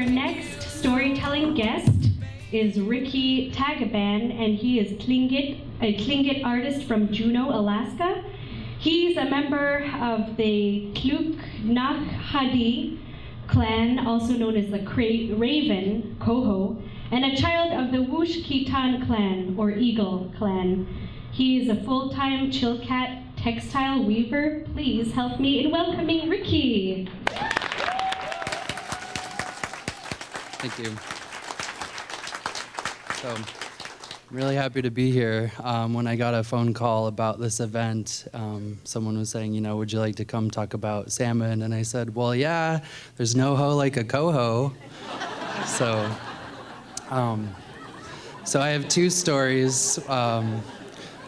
Our next storytelling guest is Ricky Tagaban, and he is a Tlingit artist from Juneau, Alaska. He's a member of the Kluknakhadi clan, also known as the Raven Koho, and a child of the Wushkitan clan, or Eagle clan. He is a full-time Chilkat textile weaver. Please help me in welcoming Ricky. Thank you. So, I'm really happy to be here. When I got a phone call about this event, someone was saying, would you like to come talk about salmon? And I said, well, yeah, there's no hoe like a coho. So I have two stories.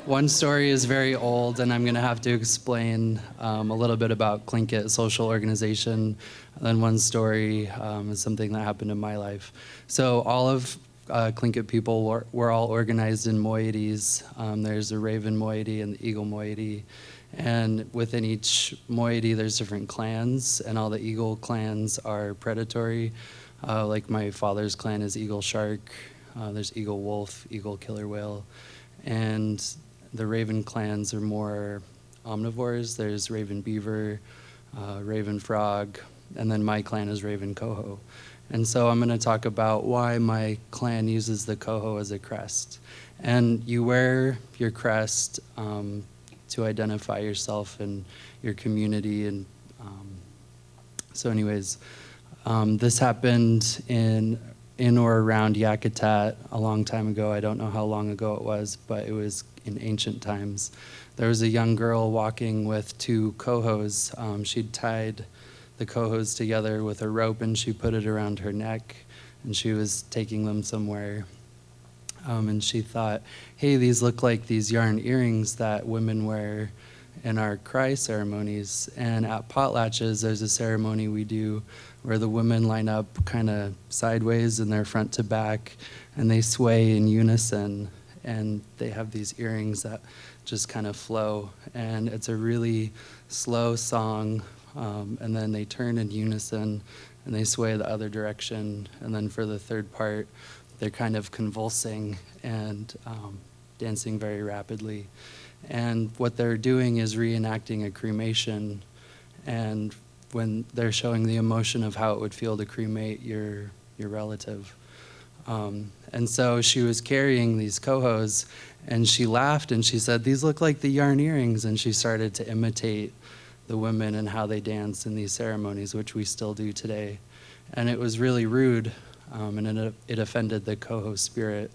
One story is very old, and I'm going to have to explain a little bit about Tlingit social organization. And then one story is something that happened in my life. So all of Tlingit people were all organized in moieties. There's a Raven moiety and the Eagle moiety. And within each moiety, there's different clans, and all the Eagle clans are predatory. Like my father's clan is Eagle Shark. There's Eagle Wolf, Eagle Killer Whale. And the Raven clans are more omnivores. There's Raven Beaver, Raven Frog, and then my clan is Raven Coho. And so I'm going to talk about why my clan uses the coho as a crest. And you wear your crest to identify yourself and your community. And so anyways, this happened in or around Yakutat a long time ago. I don't know how long ago it was, but it was in ancient times. There was a young girl walking with two cohos. She'd tied the cohos together with a rope, and she put it around her neck, and she was taking them somewhere. And she thought, hey, these look like these yarn earrings that women wear in our cry ceremonies. And at potlatches, there's a ceremony we do where the women line up kind of sideways in their front to back, and they sway in unison, and they have these earrings that just kind of flow. And it's a really slow song, and then they turn in unison, and they sway the other direction. And then for the third part, they're kind of convulsing and dancing very rapidly. And what they're doing is reenacting a cremation, and when they're showing the emotion of how it would feel to cremate your relative. And so she was carrying these cohos, and she laughed and she said, these look like the yarn earrings. And she started to imitate the women and how they dance in these ceremonies, which we still do today. And it was really rude, and it offended the coho spirit.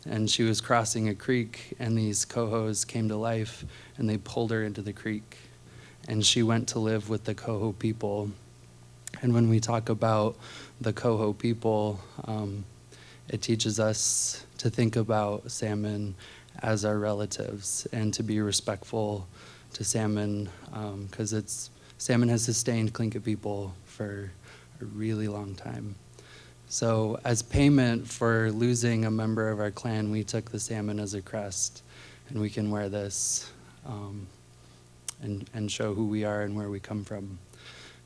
And she was crossing a creek, and these cohos came to life, and they pulled her into the creek. And she went to live with the coho people. And when we talk about the coho people, it teaches us to think about salmon as our relatives and to be respectful to salmon, because salmon has sustained Tlingit people for a really long time. So as payment for losing a member of our clan, we took the salmon as a crest, and we can wear this and show who we are and where we come from.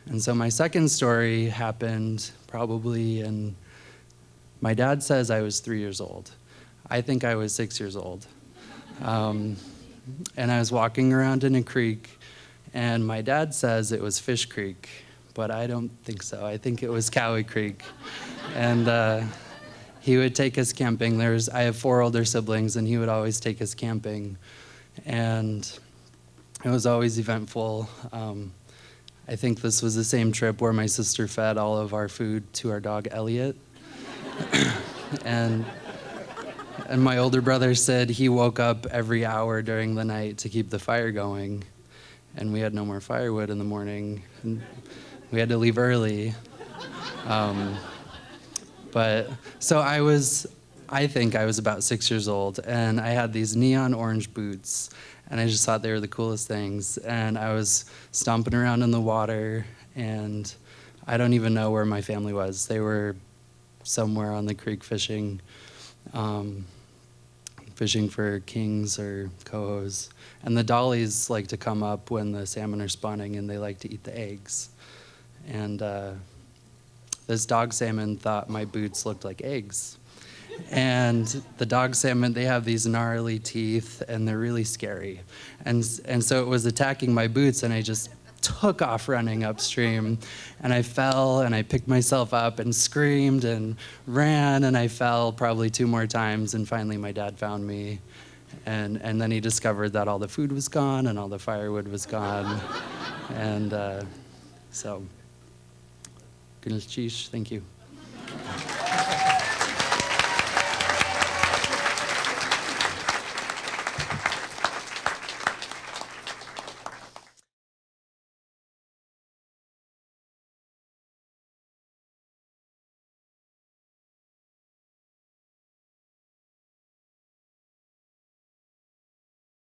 And so my second story happened probably my dad says I was 3 years old. I think I was 6 years old. And I was walking around in a creek, and my dad says it was Fish Creek, but I don't think so. I think it was Cowie Creek. And he would take us camping. I have 4 older siblings, and he would always take us camping. And it was always eventful. I think this was the same trip where my sister fed all of our food to our dog, Elliot. and my older brother said he woke up every hour during the night to keep the fire going. And we had no more firewood in the morning. And we had to leave early. So I think I was about 6 years old, and I had these neon orange boots, and I just thought they were the coolest things. And I was stomping around in the water, and I don't even know where my family was. They were somewhere on the creek fishing for kings or cohos. And the dollies like to come up when the salmon are spawning, and they like to eat the eggs. And this dog salmon thought my boots looked like eggs. And the dog salmon, they have these gnarly teeth, and they're really scary. And so it was attacking my boots, and I just took off running upstream. And I fell, and I picked myself up and screamed and ran, and I fell probably 2 more times, and finally my dad found me. And then he discovered that all the food was gone and all the firewood was gone. And so, thank you.